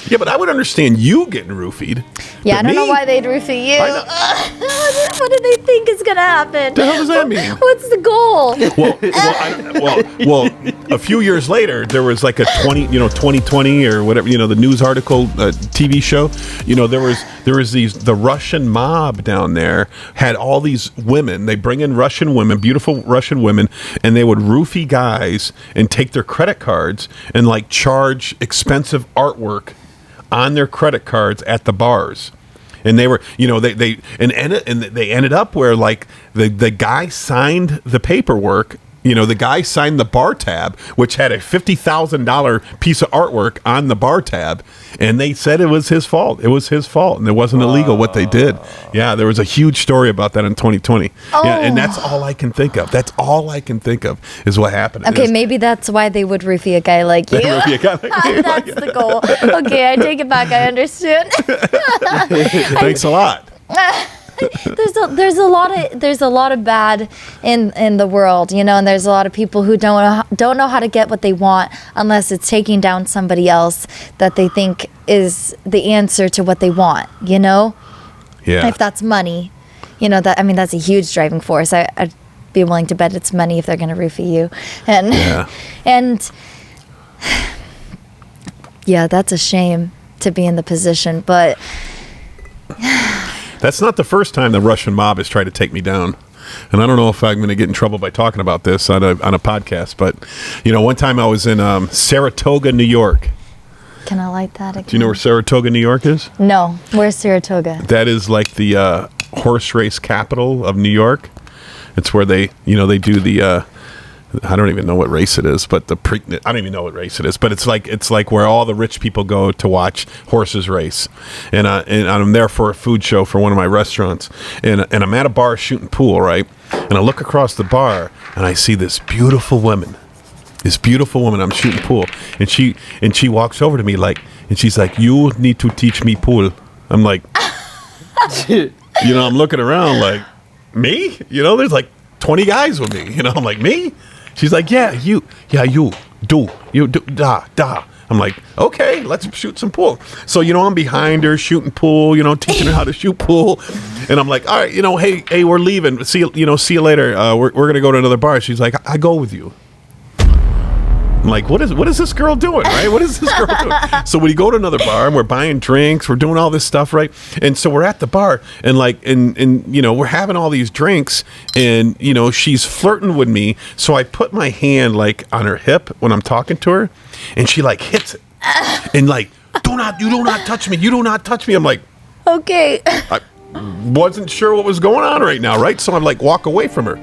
Yeah, but I would understand you getting roofied. Yeah, But I don't know me? why they'd roofie you. I know. What do they think is going to happen? The hell does that mean? What's the goal? Well, a few years later, there was like a 2020 or whatever, the news article, TV show. There was the Russian mob down there had all these women. They bring in Russian women, beautiful Russian women, and they would roofie guys and take their credit cards and like charge expensive artwork on their credit cards at the bars. And they were, they ended up where like the guy signed the paperwork. The guy signed the bar tab, which had a $50,000 piece of artwork on the bar tab, and they said it was his fault. It was his fault, and it wasn't illegal what they did. Yeah, there was a huge story about that in 2020. Yeah, and that's all I can think of. That's all I can think of is what happened. Okay, maybe that's why they would roofie a guy like you. That's the goal. Okay, I take it back. I understand. Thanks a lot. There's a lot of bad in the world, and there's a lot of people who don't know how to get what they want unless it's taking down somebody else that they think is the answer to what they want. Yeah. If that's money, that's a huge driving force. I'd be willing to bet it's money if they're going to roofie you, and yeah, that's a shame to be in the position, but. That's not the first time the Russian mob has tried to take me down. And I don't know if I'm going to get in trouble by talking about this on a podcast, but, one time I was in Saratoga, New York. Can I light that again? Do you know where Saratoga, New York is? No. Where's Saratoga? That is like the horse race capital of New York. It's where they do the... I don't even know what race it is, but I don't even know what race it is, but it's like where all the rich people go to watch horses race, and I'm there for a food show for one of my restaurants, and I'm at a bar shooting pool, right, and I look across the bar and I see this beautiful woman. I'm shooting pool, and she walks over to me and she's like, "You need to teach me pool." I'm like, I'm looking around like, me? There's like 20 guys with me. I'm like, me? She's like, you do. I'm like, okay, let's shoot some pool. So, I'm behind her shooting pool, teaching her how to shoot pool. And I'm like, all right, hey, we're leaving. See you later. We're going to go to another bar. She's like, I go with you. I'm like, what is this girl doing, right? What is this girl doing? So we go to another bar and we're buying drinks, we're doing all this stuff, right? And so we're at the bar and we're having all these drinks and she's flirting with me. So I put my hand like on her hip when I'm talking to her, and she like hits it and like, you do not touch me. You do not touch me. I'm like, okay. I wasn't sure what was going on right now, right? So I'm like, walk away from her.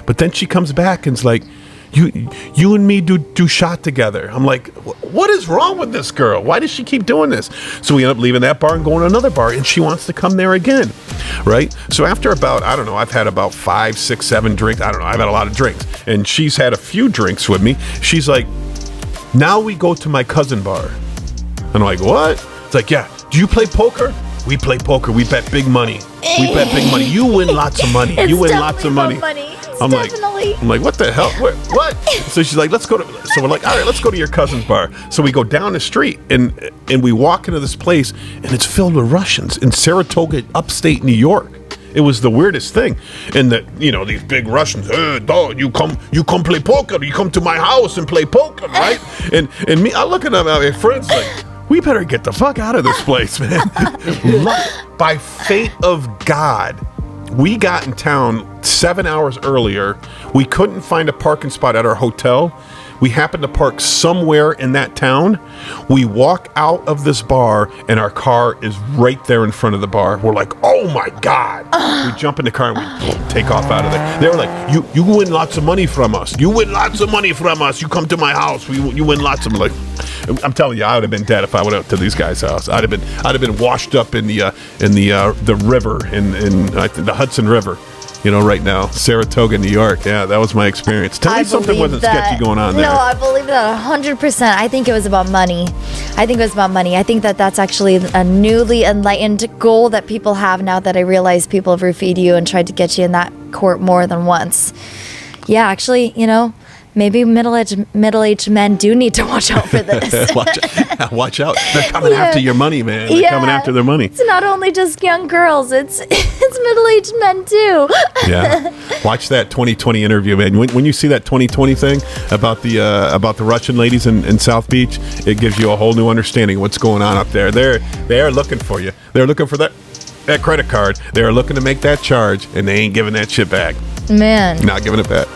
But then she comes back and's like, you and me do shot together. I'm like, what is wrong with this girl? Why does she keep doing this? So we end up leaving that bar and going to another bar, and she wants to come there again, right? So after about, I don't know, I've had about 5, 6, 7 drinks. I don't know, I've had a lot of drinks, and she's had a few drinks with me. She's like, now we go to my cousin bar. And I'm like, what? It's like, yeah, do you play poker? We play poker. We bet big money. You win lots of money. You win lots of money. I'm like, what the hell? What? So she's like, so we're like, all right, let's go to your cousin's bar. So we go down the street and we walk into this place, and it's filled with Russians in Saratoga, upstate New York. It was the weirdest thing. And these big Russians, hey, dog, you come play poker. You come to my house and play poker, right? and me, I look at my friends like, we better get the fuck out of this place, man. By fate of God, we got in town 7 hours earlier. We couldn't find a parking spot at our hotel. We happened to park somewhere in that town. We walk out of this bar, and our car is right there in front of the bar. We're like, oh my God. We jump in the car and we take off out of there. They were like, you win lots of money from us. You win lots of money from us. You come to my house. You win lots of money. I'm telling you, I would have been dead if I went out to these guys' house. I'd have been washed up in the river, in the Hudson River. Right now, Saratoga, New York. Yeah, that was my experience. Tell me something wasn't sketchy going on there. No, I believe that 100%. I think it was about money. I think that that's actually a newly enlightened goal that people have now that I realize people have roofied you and tried to get you in that court more than once. Yeah, actually, maybe middle-aged men do need to watch out for this. Watch out. They're coming after your money, man. They're coming after their money. It's not only just young girls, it's middle-aged men too. Yeah. Watch that 2020 interview, man. When you see that 2020 thing about the Russian ladies in South Beach, it gives you a whole new understanding of what's going on up there. They are looking for you. They're looking for that credit card. They're looking to make that charge, and they ain't giving that shit back. Man. Not giving it back.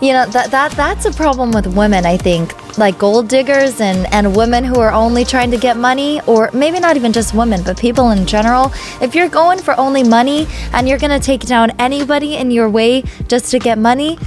You know, that's a problem with women, I think. Like gold diggers and women who are only trying to get money, or maybe not even just women, but people in general. If you're going for only money and you're going to take down anybody in your way just to get money,